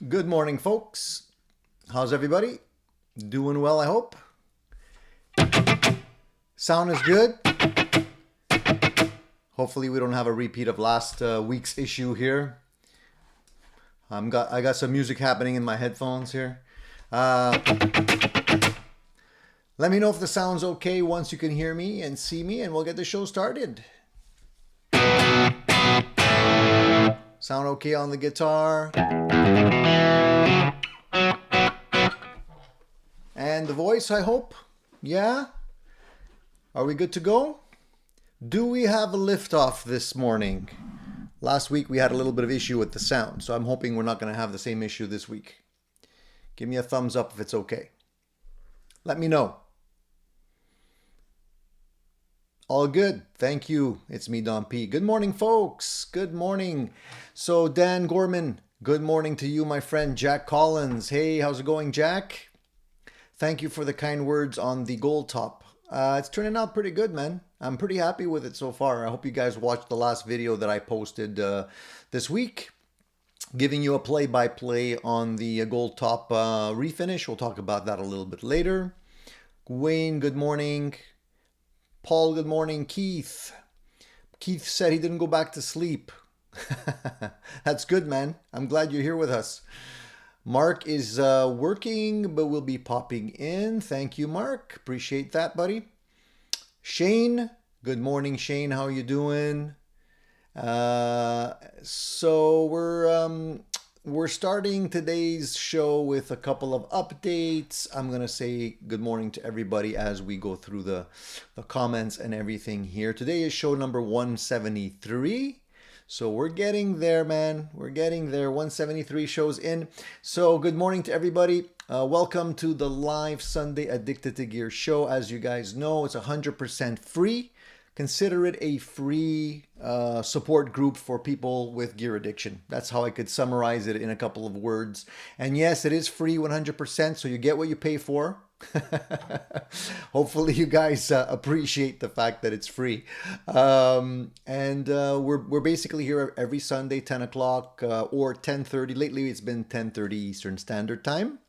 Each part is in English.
Good morning, folks. How's everybody? Doing well, I hope. Sound is good. Hopefully we don't have a repeat of last week's issue here. I got some music happening in my headphones here. Let me know if the sound's okay once you can hear me and see me, and we'll get the show started. Sound okay on the guitar? And the voice, I hope? Yeah? Are we good to go? Do we have a liftoff this morning? Last week we had a little bit of issue with the sound, so I'm hoping we're not going to have the same issue this week. Give me a thumbs up if it's okay. Let me know. All good. Thank you. It's me, Don P. Good morning, folks. Good morning. So, Dan Gorman, good morning to you, my friend Jack Collins. Hey, how's it going, Jack? Thank you for the kind words on the gold top. It's turning out pretty good, man. I'm pretty happy with it so far. I hope you guys watched the last video that I posted this week, giving you a play-by-play on the gold top refinish. We'll talk about that a little bit later. Wayne, good morning. Paul, good morning. Keith said he didn't go back to sleep. That's good, man. I'm glad you're here with us. Mark is working, but will be popping in. Thank you, Mark. Appreciate that, buddy. Shane, good morning, Shane. How are you doing? So we're starting today's show with a couple of updates. I'm gonna say good morning to everybody as we go through the comments and everything here. Today is show number 173. So we're getting there, man. We're getting there. 173 shows in. So good morning to everybody. Welcome to the live Sunday Addicted to Gear show. As you guys know, it's 100% free. Consider it a free support group for people with gear addiction. That's how I could summarize it in a couple of words. And yes, it is free 100%, so you get what you pay for. Hopefully you guys appreciate the fact that it's free. We're basically here every Sunday, 10 o'clock or 10:30. Lately, it's been 10:30 Eastern Standard Time,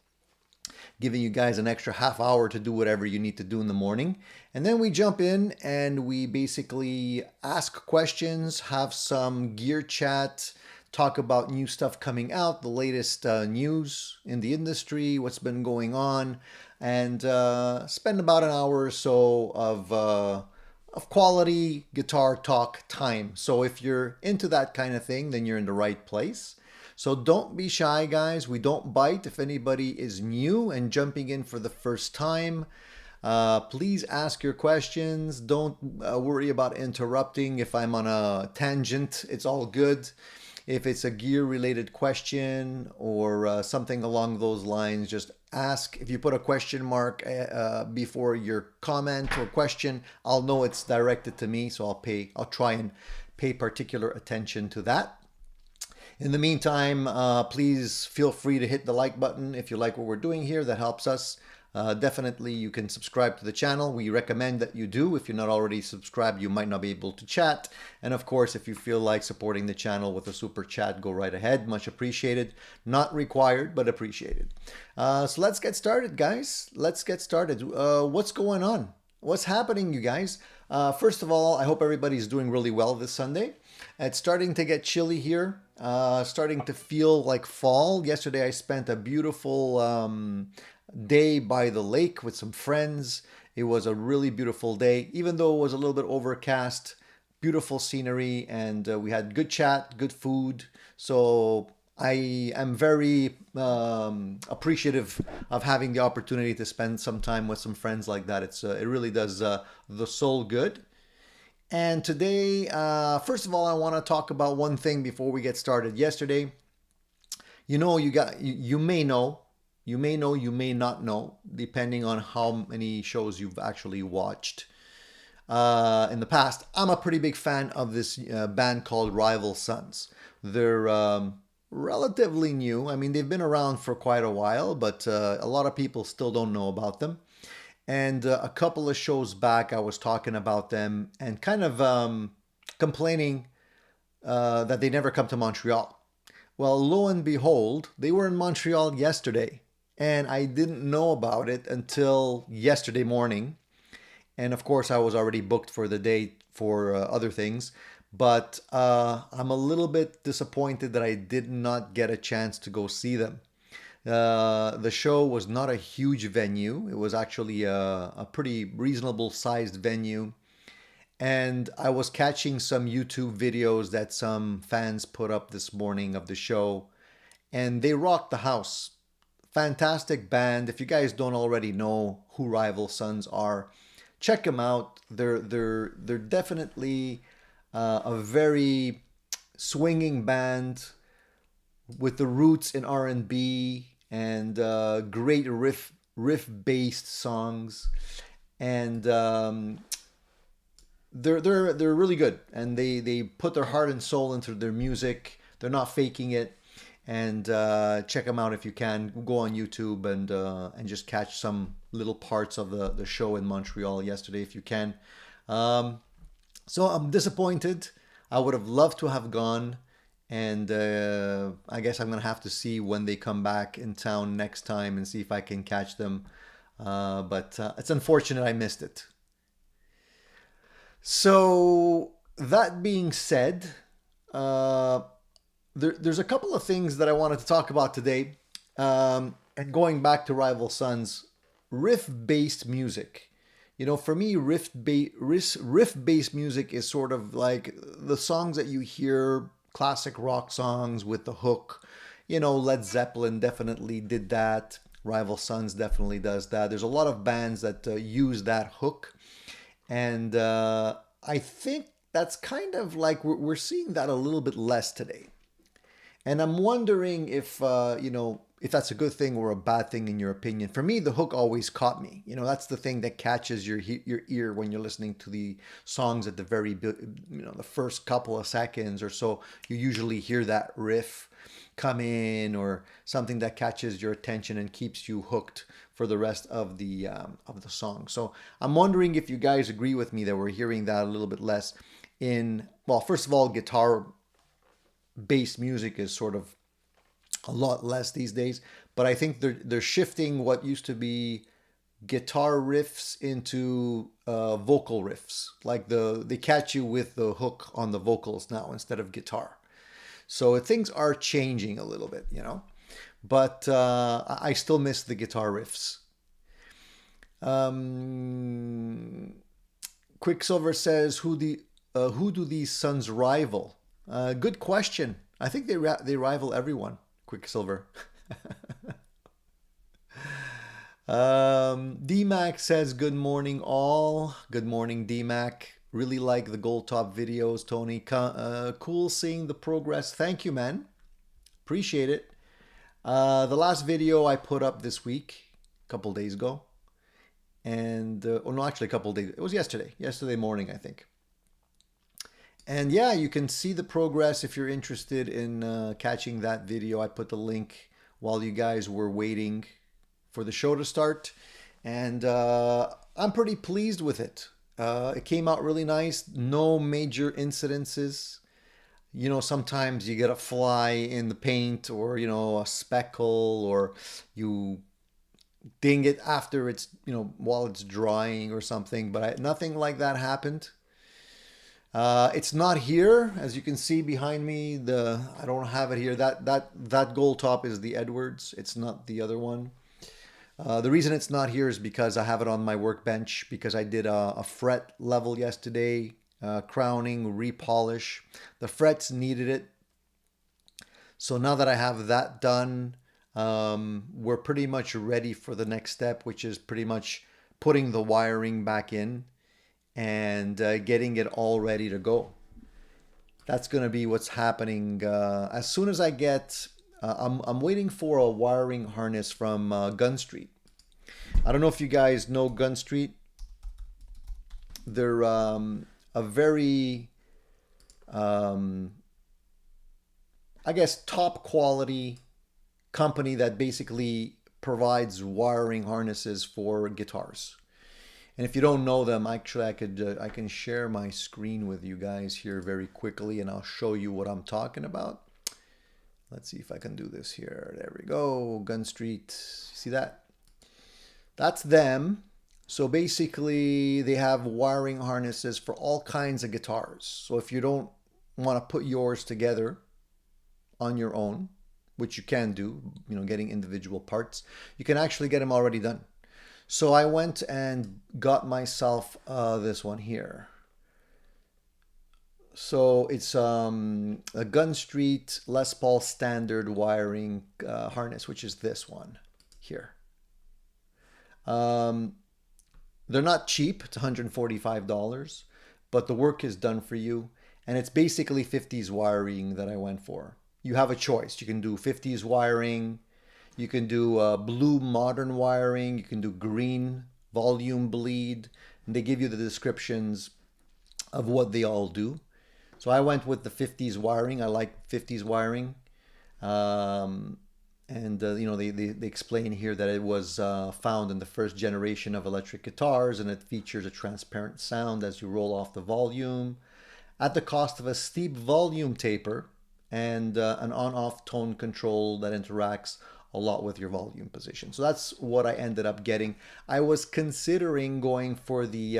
giving you guys an extra half hour to do whatever you need to do in the morning. And then we jump in and we basically ask questions, have some gear chat, talk about new stuff coming out, the latest news in the industry, what's been going on, and spend about an hour or so of quality guitar talk time. So if you're into that kind of thing, then you're in the right place. So don't be shy, guys. We don't bite. If anybody is new and jumping in for the first time, please ask your questions. Don't worry about interrupting. If I'm on a tangent, it's all good. If it's a gear-related question or something along those lines, just ask. If you put a question mark before your comment or question, I'll know it's directed to me, so I'll try and pay particular attention to that. In the meantime, please feel free to hit the like button if you like what we're doing here. That helps us. Definitely, you can subscribe to the channel. We recommend that you do. If you're not already subscribed, you might not be able to chat. And of course, if you feel like supporting the channel with a super chat, go right ahead. Much appreciated. Not required, but appreciated. So let's get started, guys. Let's get started. What's going on? What's happening, you guys? First of all, I hope everybody's doing really well this Sunday. It's starting to get chilly here. Starting to feel like fall. Yesterday, I spent a beautiful day by the lake with some friends. It was a really beautiful day, even though it was a little bit overcast. Beautiful scenery, and we had good chat, good food. So I am very appreciative of having the opportunity to spend some time with some friends like that. It really does the soul good. And today, first of all, I want to talk about one thing before we get started. Yesterday, you may know, you may not know, depending on how many shows you've actually watched in the past. I'm a pretty big fan of this band called Rival Sons. They're relatively new. I mean, they've been around for quite a while, but a lot of people still don't know about them. And a couple of shows back, I was talking about them and kind of complaining that they never come to Montreal. Well, lo and behold, they were in Montreal yesterday, and I didn't know about it until yesterday morning. And of course, I was already booked for the day for other things. But I'm a little bit disappointed that I did not get a chance to go see them. The show was not a huge venue. It was actually a pretty reasonable sized venue. And I was catching some YouTube videos that some fans put up this morning of the show, and they rocked the house. Fantastic band. If you guys don't already know who Rival Sons are, check them out. They're definitely a very swinging band with the roots in R&B and great riff based songs, and they're really good, and they put their heart and soul into their music. They're not faking it. And check them out if you can. Go on YouTube and just catch some little parts of the show in Montreal yesterday if you can. So I'm disappointed. I would have loved to have gone, and I guess I'm gonna have to see when they come back in town next time and see if I can catch them. But it's unfortunate I missed it. So that being said, there's a couple of things that I wanted to talk about today. And going back to Rival Sons, riff-based music. You know, for me, riff-based music is sort of like the songs that you hear, classic rock songs with the hook. You know, Led Zeppelin definitely did that. Rival Sons definitely does that. There's a lot of bands that use that hook. And I think that's kind of like we're seeing that a little bit less today. And I'm wondering if, if that's a good thing or a bad thing in your opinion. For me, the hook always caught me. You know, that's the thing that catches your ear when you're listening to the songs at the the first couple of seconds or so. You usually hear that riff come in or something that catches your attention and keeps you hooked for the rest of the song. So I'm wondering if you guys agree with me that we're hearing that a little bit less well, first of all, guitar based music is sort of a lot less these days, but I think they're shifting what used to be guitar riffs into vocal riffs. Like they catch you with the hook on the vocals now instead of guitar. So things are changing a little bit, but I still miss the guitar riffs. Quicksilver says, who do these sons rival? Good question. I think they rival everyone. Quicksilver. DMAC says, good morning all. Good morning, DMAC. Really like the gold top videos, Tony. Cool seeing the progress. Thank you, man. Appreciate it. The last video I put up this week, a couple days ago. And, no, actually a couple days. It was yesterday morning, I think. And yeah, you can see the progress if you're interested in catching that video. I put the link while you guys were waiting for the show to start. And I'm pretty pleased with it. It came out really nice. No major incidences. Sometimes you get a fly in the paint or, a speckle, or you ding it after it's, while it's drying or something. But nothing like that happened. It's not here, as you can see behind me. I don't have it here. That gold top is the Edwards. It's not the other one. The reason it's not here is because I have it on my workbench because I did a fret level yesterday, crowning, repolish. The frets needed it. So now that I have that done, we're pretty much ready for the next step, which is pretty much putting the wiring back in and getting it all ready to go. That's going to be what's happening as soon as I get... I'm waiting for a wiring harness from Gun Street. I don't know if you guys know Gun Street. They're a very, I guess, top quality company that basically provides wiring harnesses for guitars. And if you don't know them, actually, I can share my screen with you guys here very quickly, and I'll show you what I'm talking about. Let's see if I can do this here. There we go. Gun Street. See that? That's them. So basically they have wiring harnesses for all kinds of guitars. So if you don't want to put yours together on your own, which you can do, you know, getting individual parts, you can actually get them already done. So I went and got myself this one here. So it's a Gun Street Les Paul standard wiring harness, which is this one here. They're not cheap. It's $145, but the work is done for you. And it's basically 50s wiring that I went for. You have a choice. You can do 50s wiring. You can do blue modern wiring. You can do green volume bleed. And they give you the descriptions of what they all do. So I went with the 50s wiring. I like 50s wiring. You know, they explain here that it was found in the first generation of electric guitars, and it features a transparent sound as you roll off the volume at the cost of a steep volume taper and an on-off tone control that interacts a lot with your volume position. So that's what I ended up getting. I was considering going for the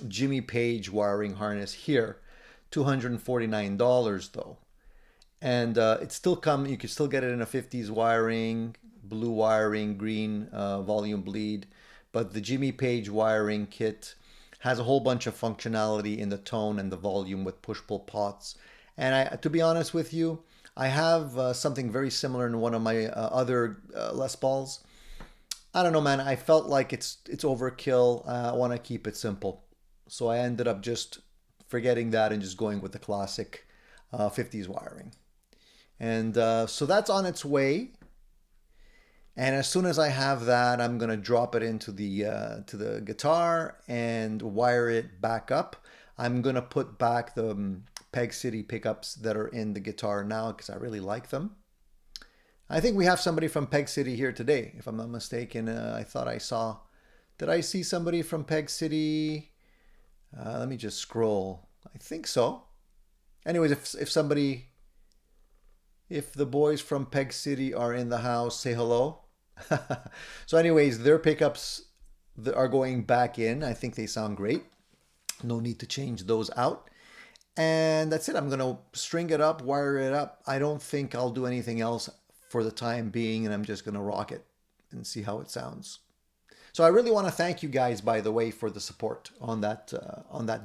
Jimmy Page wiring harness here, $249 though. And it's still you can still get it in a 50s wiring, blue wiring, green volume bleed. But the Jimmy Page wiring kit has a whole bunch of functionality in the tone and the volume with push-pull pots. And to be honest with you, I have something very similar in one of my other Les Pauls. I don't know, man. I felt like it's overkill. I want to keep it simple. So I ended up just forgetting that and just going with the classic 50s wiring. And so that's on its way. And as soon as I have that, I'm going to drop it into the to the guitar and wire it back up. I'm going to put back the Peg City pickups that are in the guitar now because I really like them. I think we have somebody from Peg City here today, if I'm not mistaken. I thought I saw... Did I see somebody from Peg City? Let me just scroll. I think so. Anyways, if the boys from Peg City are in the house, say hello. So anyways, their pickups are going back in. I think they sound great. No need to change those out. And that's it. I'm going to string it up, wire it up. I don't think I'll do anything else for the time being, and I'm just going to rock it and see how it sounds. So I really want to thank you guys, by the way, for the support on that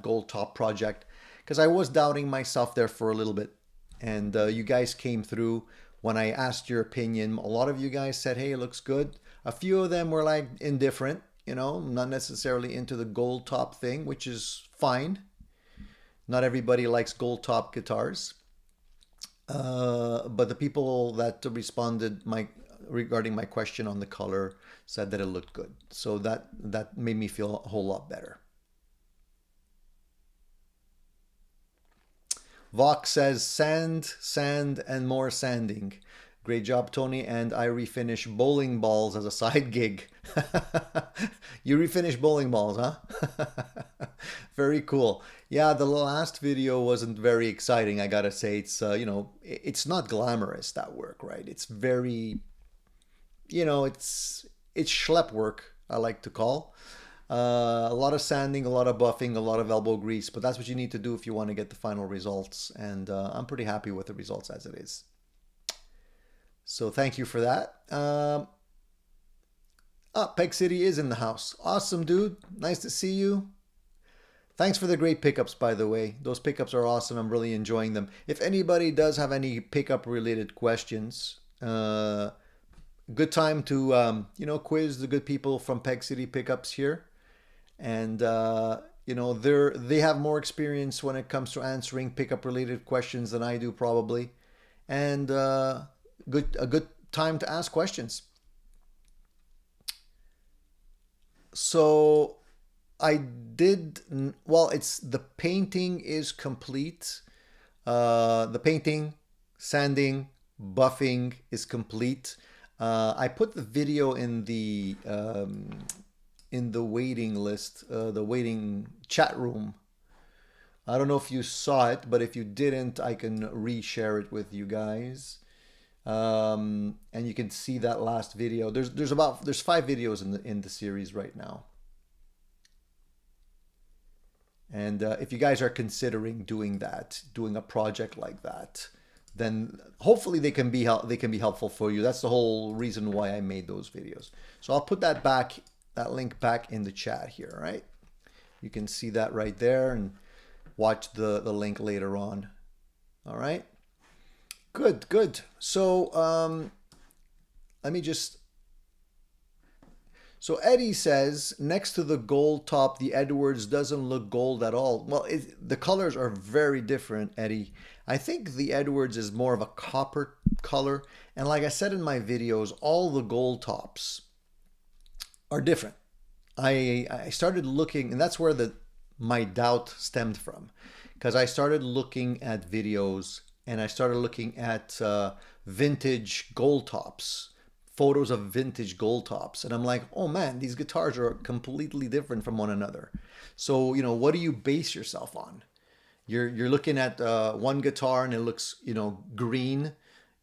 gold top project, because I was doubting myself there for a little bit. And you guys came through when I asked your opinion. A lot of you guys said, hey, it looks good. A few of them were like indifferent, you know, not necessarily into the gold top thing, which is fine. Not everybody likes gold top guitars. But the people that responded regarding my question on the color said that it looked good. So that made me feel a whole lot better. Vox says, sand, and more sanding. Great job, Tony, and I refinish bowling balls as a side gig. You refinish bowling balls, huh? Very cool. Yeah, the last video wasn't very exciting, I gotta say. It's, you know, it's not glamorous, that work, right? It's very, you know, it's schlep work, I like to call. A lot of sanding, a lot of buffing, a lot of elbow grease, but that's what you need to do if you want to get the final results. And I'm pretty happy with the results as it is. So thank you for that. Peg City is in the house. Awesome, dude. Nice to see you. Thanks for the great pickups, by the way. Those pickups are awesome. I'm really enjoying them. If anybody does have any pickup related questions, good time to, you know, quiz the good people from Peg City Pickups here. And, you know, they have more experience when it comes to answering pickup related questions than I do probably. And a good time to ask questions. So I did, well, the painting is complete. The painting, sanding, buffing is complete. I put the video in the waiting list, the waiting chat room. I don't know if you saw it, but if you didn't, I can reshare it with you guys. And you can see that last video. There's 5 videos in the series right now. And if you guys are considering doing a project like that, then hopefully they can be helpful for you. That's the whole reason why I made those videos. So I'll put that link back in the chat here, right? You can see that right there and watch the link later on. All right. Good. So let me just. So Eddie says, next to the gold top, the Edwards doesn't look gold at all. Well, the colors are very different, Eddie. I think the Edwards is more of a copper color. And like I said in my videos, all the gold tops are different. I started looking, and that's where my doubt stemmed from. Because I started looking at videos, and I started looking at vintage gold tops. Photos of vintage gold tops, and I'm like, oh man, these guitars are completely different from one another. So, you know, what do you base yourself on? You're looking at one guitar and it looks, you know, green.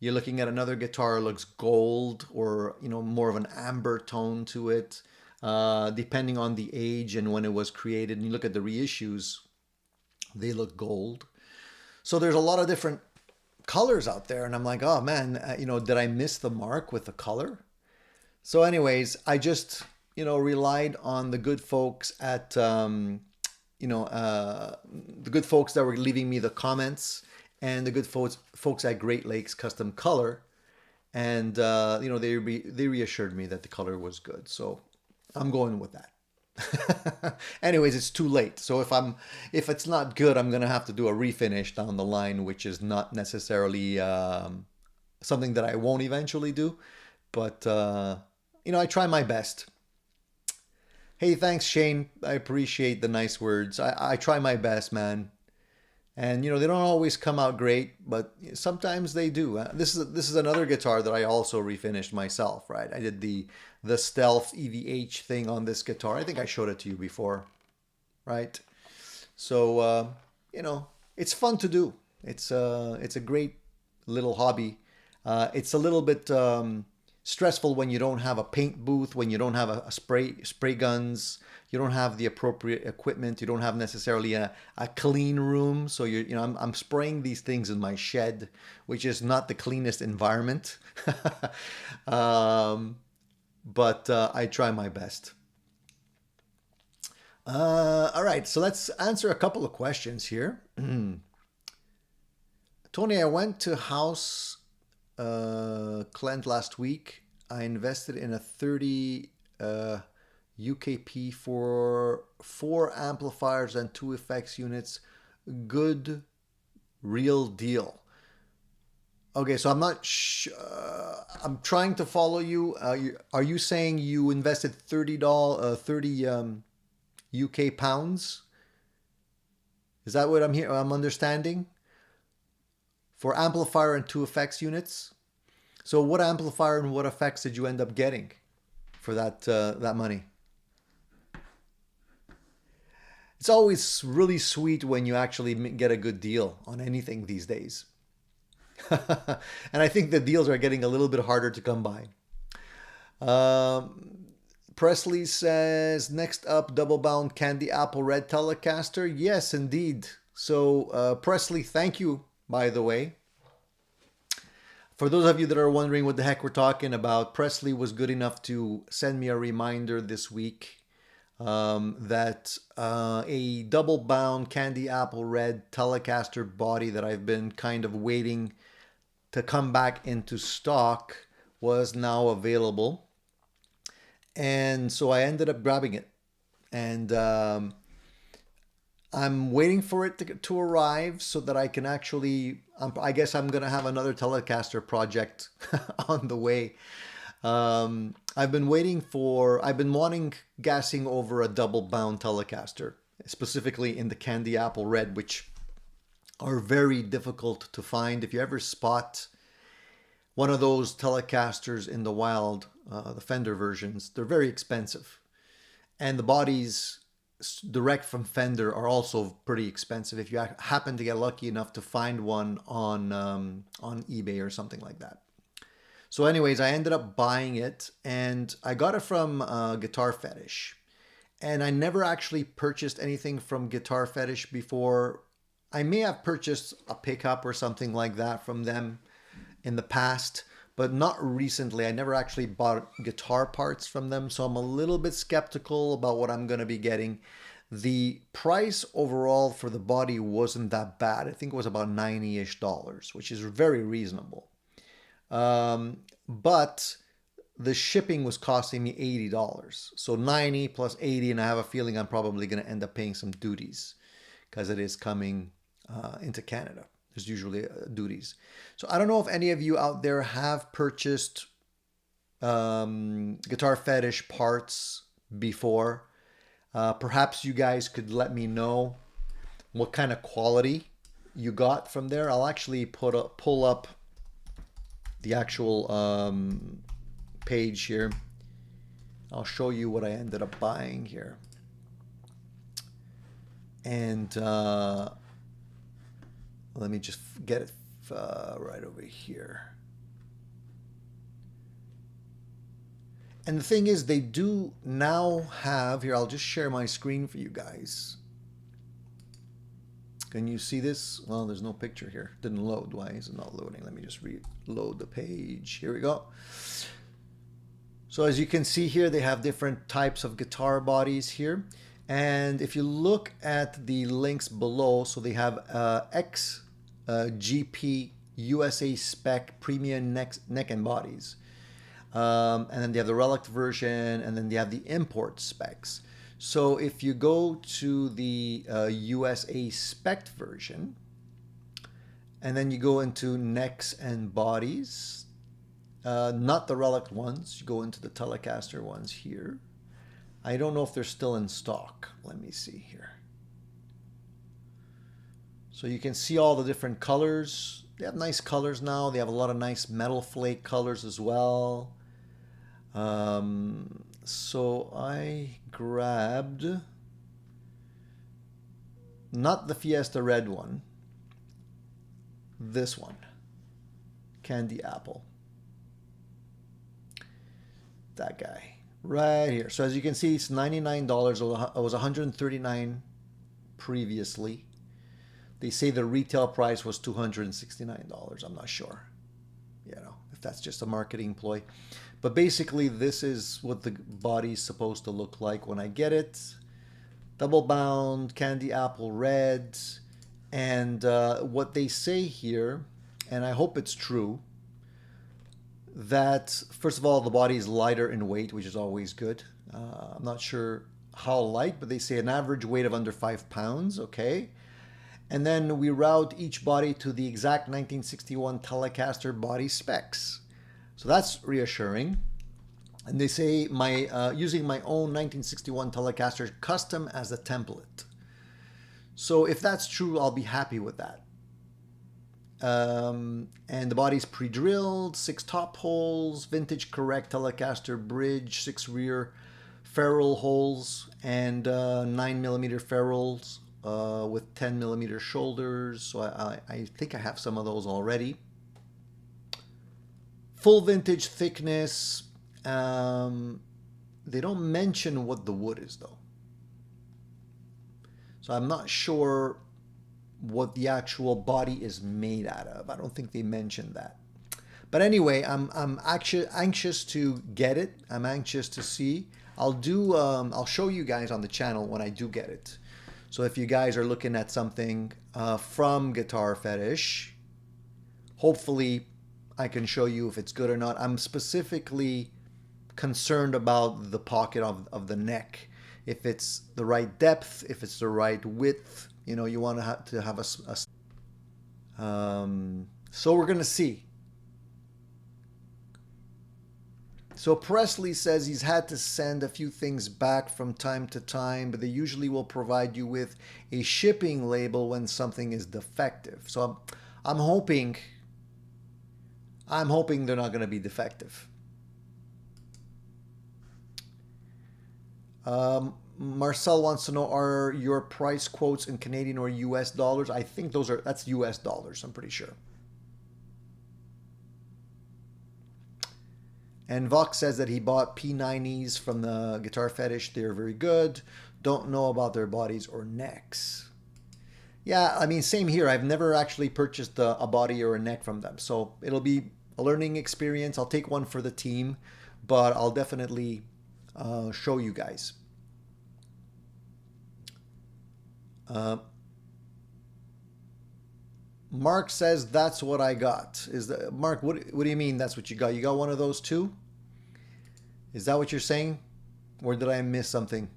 You're looking at another guitar, it looks gold, or, you know, more of an amber tone to it, depending on the age and when it was created. And you look at the reissues, they look gold. So there's a lot of different colors out there, and I'm like, oh man, you know, did I miss the mark with the color? So anyways, I just, you know, relied on the good folks at the good folks that were leaving me the comments, and the good folks at Great Lakes Custom Color, and you know, they reassured me that the color was good, so I'm going with that. Anyways, it's too late. So if it's not good, I'm gonna have to do a refinish down the line, which is not necessarily something that I won't eventually do, but you know, I try my best. Hey, thanks Shane, I appreciate the nice words. I try my best, man. And you know, they don't always come out great, but sometimes they do. This is another guitar that I also refinished myself, right? I did the Stealth EVH thing on this guitar. I think I showed it to you before, right? So you know, it's fun to do. It's a great little hobby. It's a little bit stressful when you don't have a paint booth, when you don't have a spray guns, you don't have the appropriate equipment, you don't have necessarily a clean room. So you know, I'm spraying these things in my shed, which is not the cleanest environment. But I try my best. All right, so let's answer a couple of questions here. Tony, I went to House Clent last week. I invested in a 30 UKP for 4 amplifiers and 2 effects units. Good, real deal. Okay, so I'm not I'm trying to follow you. Are you saying you invested $30 UK pounds? Is that what I'm understanding? For amplifier and 2 effects units? So what amplifier and what effects did you end up getting for that money? It's always really sweet when you actually get a good deal on anything these days. And I think the deals are getting a little bit harder to come by. Presley says, next up, double bound candy apple red Telecaster. Yes, indeed. So Presley, thank you, by the way. For those of you that are wondering what the heck we're talking about, Presley was good enough to send me a reminder this week that a double bound candy apple red Telecaster body that I've been kind of waiting to come back into stock was now available. And so I ended up grabbing it. And I'm waiting for it to arrive so that I can actually, I guess I'm going to have another Telecaster project on the way. I've been wanting gassing over a double bound Telecaster, specifically in the candy apple red, which are very difficult to find. If you ever spot one of those Telecasters in the wild, the Fender versions, they're very expensive. And the bodies direct from Fender are also pretty expensive if you happen to get lucky enough to find one on eBay or something like that. So anyways, I ended up buying it, and I got it from Guitar Fetish. And I never actually purchased anything from Guitar Fetish before. I may have purchased a pickup or something like that from them in the past, but not recently. I never actually bought guitar parts from them, so I'm a little bit skeptical about what I'm going to be getting. The price overall for the body wasn't that bad. I think it was about $90-ish, which is very reasonable. But the shipping was costing me $80. So 90 plus 80, and I have a feeling I'm probably going to end up paying some duties because it is coming into Canada. There's usually duties. So I don't know if any of you out there have purchased Guitar Fetish parts before. Perhaps you guys could let me know what kind of quality you got from there. I'll actually pull up the actual page here. I'll show you what I ended up buying here. And let me just get it right over here. And the thing is, they do now have, here, I'll just share my screen for you guys. Can you see this? Well, there's no picture here. Didn't load. Why is it not loading? Let me just reload the page. Here we go. So as you can see here, they have different types of guitar bodies here. And if you look at the links below, so they have XGP USA spec premium neck and bodies. And then they have the relic version, and then they have the import specs. So if you go to the USA spec version, and then you go into necks and bodies, not the relic ones, you go into the Telecaster ones here. I don't know if they're still in stock. Let me see here. So you can see all the different colors. They have nice colors now. They have a lot of nice metal flake colors as well. So I grabbed not the Fiesta Red one, this one, Candy Apple. That guy right here. So as you can see, it's $99. It was $139 previously. They say the retail price was $269. I'm not sure, you know, if that's just a marketing ploy. But basically, this is what the body's supposed to look like when I get it. Double bound, candy apple red. And what they say here, and I hope it's true, that first of all, the body is lighter in weight, which is always good. I'm not sure how light, but they say an average weight of under 5 pounds, okay? And then we route each body to the exact 1961 Telecaster body specs. So that's reassuring. And they say using my own 1961 Telecaster custom as a template. So if that's true, I'll be happy with that. And the body's pre-drilled, 6 top holes, vintage correct Telecaster bridge, 6 rear ferrule holes, and 9mm ferrules with 10mm shoulders. So I think I have some of those already. Full vintage thickness. They don't mention what the wood is though. So I'm not sure what the actual body is made out of. I don't think they mentioned that. But anyway, I'm actually anxious to get it. I'm anxious to see. I'll show you guys on the channel when I do get it. So if you guys are looking at something from Guitar Fetish, hopefully I can show you if it's good or not. I'm specifically concerned about the pocket of the neck. If it's the right depth, if it's the right width, you know, you want to have a so we're going to see. So Presley says he's had to send a few things back from time to time, but they usually will provide you with a shipping label when something is defective. So I'm hoping they're not going to be defective. Marcel wants to know, are your price quotes in Canadian or US dollars? I think that's US dollars, I'm pretty sure. And Vox says that he bought P90s from the Guitar Fetish. They're very good. Don't know about their bodies or necks. Yeah, I mean, same here. I've never actually purchased a body or a neck from them. So it'll be a learning experience. I'll take one for the team, but I'll definitely show you guys. Mark says that's what I got. Mark? What do you mean that's what you got? You got one of those too? Is that what you're saying, or did I miss something?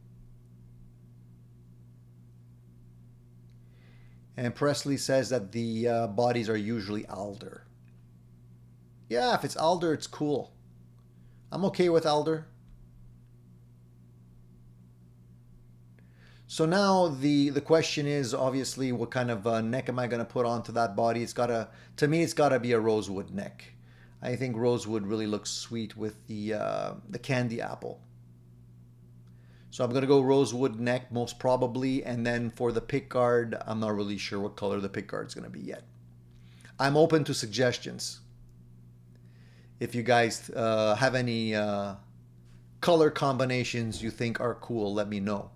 And Presley says that the bodies are usually alder. Yeah, if it's alder, it's cool. I'm okay with alder. So now the question is obviously what kind of neck am I going to put onto that body? To me, it's got to be a rosewood neck. I think rosewood really looks sweet with the candy apple. So I'm going to go rosewood neck most probably, and then for the pickguard, I'm not really sure what color the pickguard is going to be yet. I'm open to suggestions. If you guys have any color combinations you think are cool, let me know.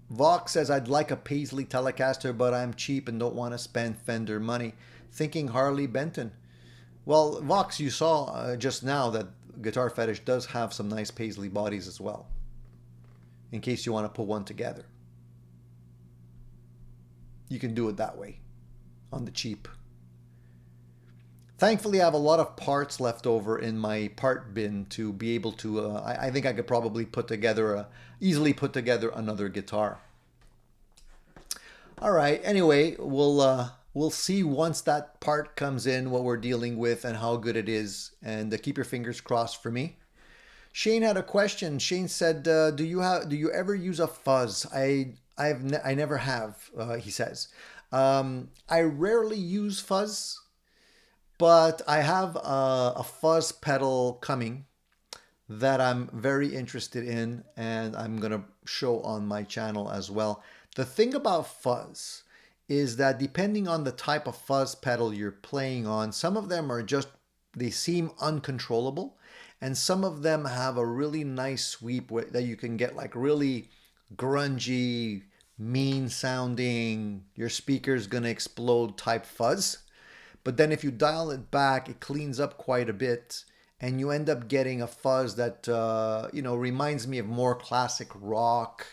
Vox says, I'd like a Paisley Telecaster, but I'm cheap and don't want to spend Fender money. Thinking Harley Benton. Well, Vox, you saw just now that Guitar Fetish does have some nice Paisley bodies as well, in case you want to put one together. You can do it that way, on the cheap. Thankfully, I have a lot of parts left over in my part bin to be able to, I think I could probably easily put together another guitar. All right, anyway, we'll see once that part comes in what we're dealing with and how good it is, and keep your fingers crossed for me. Shane had a question. Shane said, do you ever use a fuzz? I never have, he says. I rarely use fuzz. But I have a fuzz pedal coming that I'm very interested in, and I'm going to show on my channel as well. The thing about fuzz is that depending on the type of fuzz pedal you're playing on, some of them they seem uncontrollable, and some of them have a really nice sweep that you can get like really grungy, mean sounding, your speaker's going to explode type fuzz. But then if you dial it back, it cleans up quite a bit, and you end up getting a fuzz that reminds me of more classic rock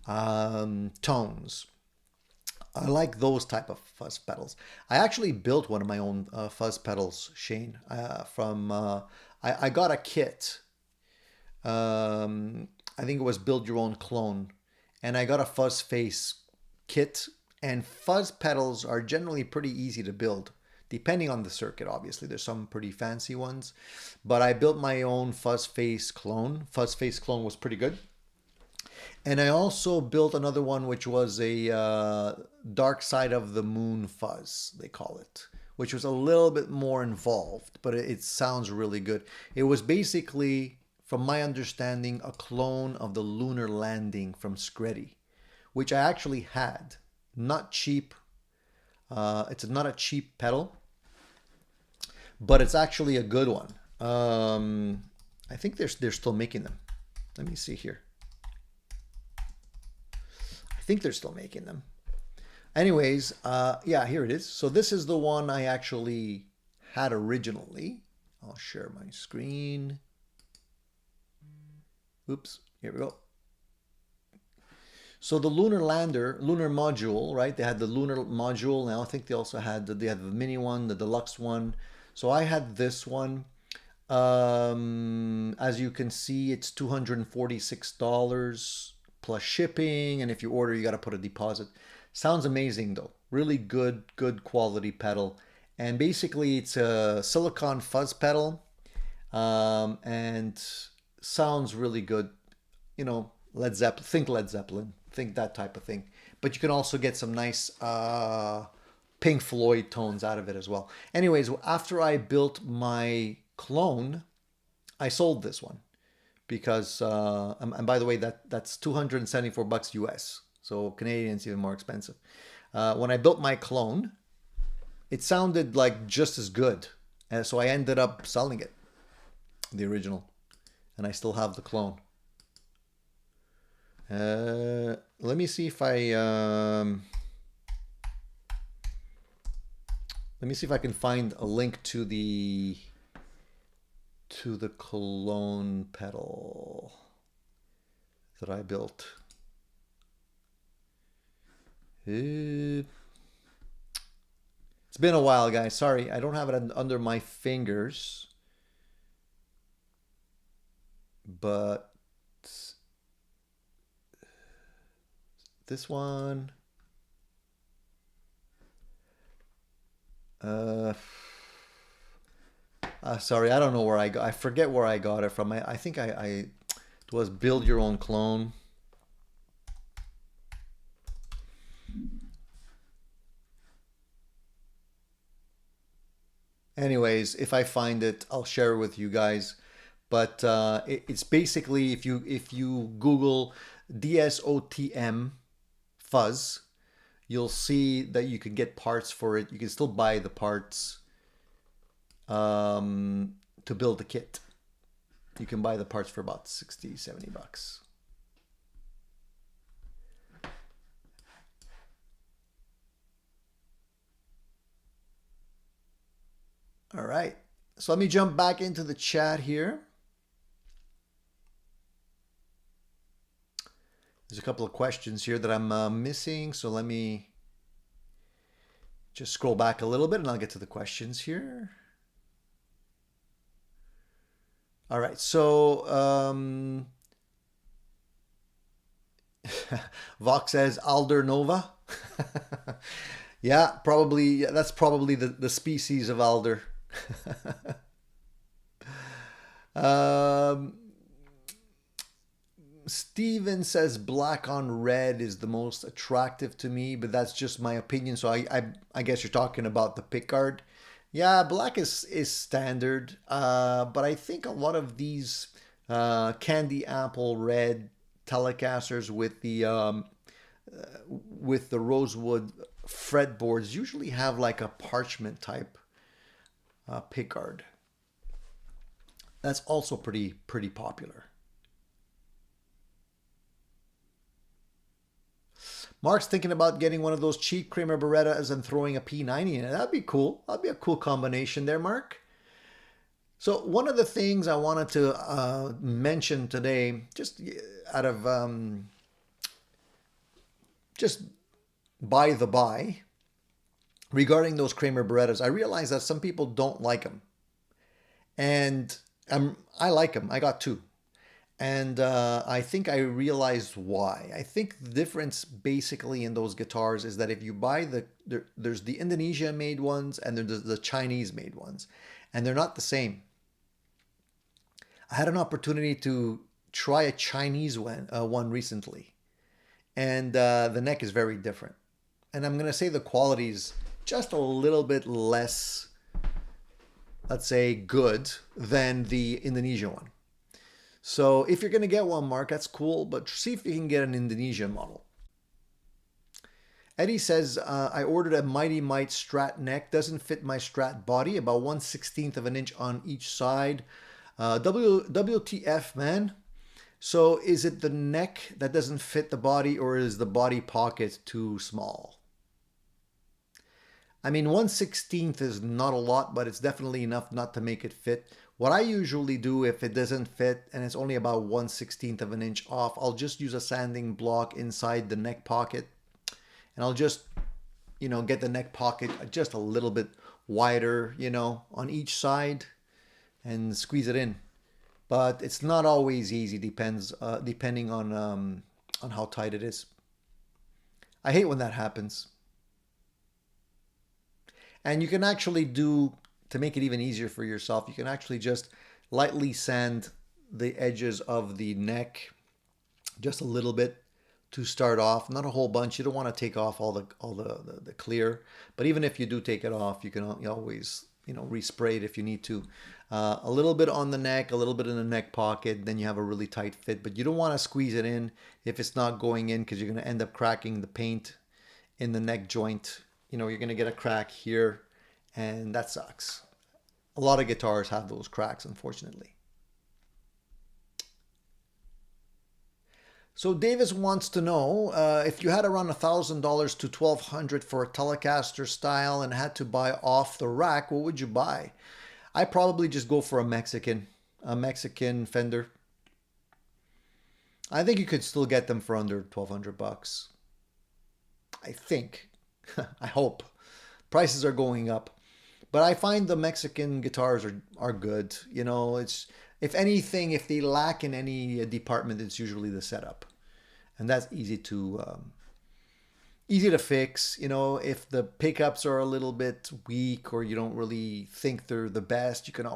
tones. I like those type of fuzz pedals. I actually built one of my own fuzz pedals, Shane. I got a kit. I think it was Build Your Own Clone, and I got a fuzz face kit. And fuzz pedals are generally pretty easy to build. Depending on the circuit, obviously. There's some pretty fancy ones. But I built my own Fuzz Face clone. Fuzz Face clone was pretty good. And I also built another one, which was a Dark Side of the Moon fuzz, they call it. Which was a little bit more involved, but it sounds really good. It was basically, from my understanding, a clone of the Lunar Landing from Screddy, which I actually had. Not cheap. It's not a cheap pedal, but it's actually a good one. I think they're still making them. Let me see here. I think they're still making them. Anyways, yeah, here it is. So this is the one I actually had originally. I'll share my screen. Oops, here we go. So the lunar module, right? They had the lunar module. Now I think they also had the mini one, the deluxe one. So I had this one. As you can see, it's $246 plus shipping. And if you order, you got to put a deposit. Sounds amazing though. Really good quality pedal. And basically it's a silicone fuzz pedal. And sounds really good. You know, Led Zeppelin. Think that type of thing. But you can also get some nice Pink Floyd tones out of it as well. Anyways, after I built my clone, I sold this one because, and by the way, that's $274 US. So Canadian is even more expensive. when I built my clone, it sounded like just as good. And so I ended up selling it, the original. And I still have the clone. Let me see if I let me see if I can find a link to the clone pedal that I built. It's been a while, guys. Sorry, I don't have it under my fingers. But this one, sorry, I don't know where I forget where I got it from. I think it was build your own clone. Anyways, if I find it, I'll share it with you guys. But it's basically, if you Google DSOTM Fuzz, you'll see that you can get parts for it. You can still buy the parts to build the kit. You can buy the parts for about 60, 70 bucks. All right, so let me jump back into the chat here. There's a couple of questions here that I'm missing, so let me just scroll back a little bit and I'll get to the questions here. All right, so Vox says Alder Nova. Yeah, probably. Yeah, that's probably the species of alder. Steven says black on red is the most attractive to me, but that's just my opinion. So I guess you're talking about the pickguard. Yeah, black is standard, but I think a lot of these candy apple red Telecasters with the rosewood fretboards usually have like a parchment type pickguard. That's also pretty popular. Mark's thinking about getting one of those cheap Kramer Berettas and throwing a P90 in it. That'd be cool. That'd be a cool combination there, Mark. So one of the things I wanted to mention today, just out of just by the by, regarding those Kramer Berettas, I realized that some people don't like them. And I like them. I got two. And I think I realized why. I think the difference basically in those guitars is that if you buy there's the Indonesia made ones and there's the Chinese made ones, and they're not the same. I had an opportunity to try a Chinese one recently, and the neck is very different. And I'm going to say the quality is just a little bit less, let's say, good than the Indonesia one. So if you're going to get one, Mark, that's cool, but see if you can get an Indonesian model. Eddie says, I ordered a Mighty Mite Strat neck. Doesn't fit my Strat body, about 1/16 of an inch on each side. WTF, man. So is it the neck that doesn't fit the body, or is the body pocket too small? I mean, 1/16 is not a lot, but it's definitely enough not to make it fit. What I usually do if it doesn't fit and it's only about 1/16 of an inch off, I'll just use a sanding block inside the neck pocket. And I'll just, get the neck pocket just a little bit wider, on each side and squeeze it in. But it's not always easy, depending on how tight it is. I hate when that happens. And you can actually to make it even easier for yourself, you can actually just lightly sand the edges of the neck just a little bit to start off, not a whole bunch. You don't want to take off all the clear, but even if you do take it off, you can always respray it if you need to. A little bit on the neck, a little bit in the neck pocket, then you have a really tight fit, but you don't want to squeeze it in if it's not going in, because you're going to end up cracking the paint in the neck joint. You know, you're going to get a crack here, and that sucks. A lot of guitars have those cracks, unfortunately. So Davis wants to know if you had around $1,000 to $1,200 for a Telecaster style and had to buy off the rack, what would you buy? I probably just go for a Mexican Fender. I think you could still get them for under $1,200. I think. I hope. Prices are going up. But I find the Mexican guitars are good. You know, it's, if anything, if they lack in any department, it's usually the setup. And that's easy to fix. You know, if the pickups are a little bit weak or you don't really think they're the best, you can